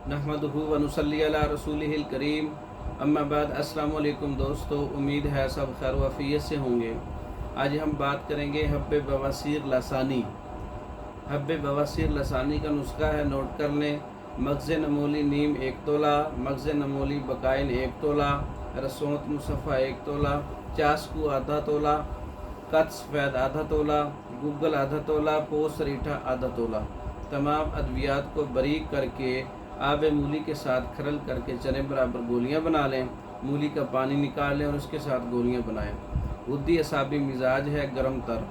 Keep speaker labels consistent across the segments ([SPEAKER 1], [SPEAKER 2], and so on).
[SPEAKER 1] नहमदुहु व नुसल्ली अला रसूलिहिल करीम। अम्मा बाद। अस्सलामु अलैकुम दोस्तों, उम्मीद है सब खैर वफ़ियत से होंगे। आज हम बात करेंगे हब्बे बवासीर लसानी। हब्बे बवासीर लसानी का नुस्खा है, नोट कर लें। मग़ज़ नमोली नीम 1 तोला, मग़ज़ नमोली बकाइन 1 तोला, रसोंत मुसफ़ा 1 तोला, चास्कू आधा तोला, कत सफ़ेद आधा तोला, गूगल आधा तोला, पोस रीठा आधा तोला। तमाम अद्वियात को बारीक करके आब मूली के साथ खरल करके चने बराबर गोलियां बना लें। मूली का पानी निकाल लें और उसके साथ गोलियां बनाएं। उद्दी असाबी मिजाज है गरम तर।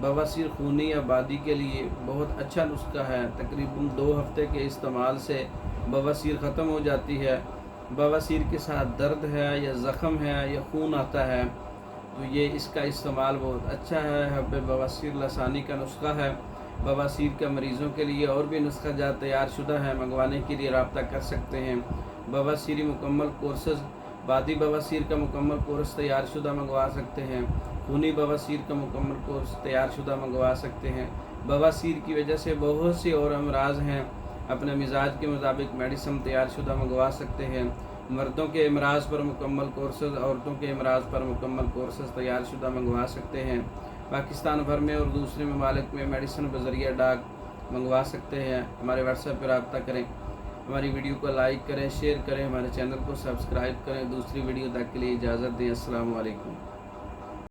[SPEAKER 1] बवासीर खूनी आबादी के लिए बहुत अच्छा नुस्खा है। तकरीबन 2 हफ्ते के इस्तेमाल से बवासीर ख़त्म हो जाती है। बवासीर के साथ दर्द है या ज़ख़म है या खून आता है तो ये इसका इस्तेमाल बहुत अच्छा है। हब्बे बवासीर लसानी का नुस्खा है। बवासीर के मरीज़ों के लिए और भी नुस्खा जात तैयार शुदा है, मंगवाने के लिए रब्ता कर सकते हैं। बवासीरी मुकम्मल कोर्सेज़, बादी बवासीर का मुकम्मल कोर्स तैयार शुदा मंगवा सकते हैं। खूनी बवासीर का मुकम्मल कोर्स तैयार शुदा मंगवा सकते हैं। बवासीर की वजह से बहुत से और अमराज हैं, अपने मिजाज के मुताबिक मेडिसिन तैयार शुदा मंगवा सकते हैं। मर्दों के अमराज पर मुकम्मल कोर्सेज़, औरतों के अमराज पर मुकम्मल कोर्सेज़ तैयार शुदा मंगवा सकते हैं। पाकिस्तान भर में और दूसरे ममालिक में मेडिसिन बज़रिया डाक मंगवा सकते हैं। हमारे व्हाट्सएप पर रब्ता करें। हमारी वीडियो को लाइक करें, शेयर करें, हमारे चैनल को सब्सक्राइब करें। दूसरी वीडियो तक के लिए इजाज़त दें। अस्सलामु अलैकुम।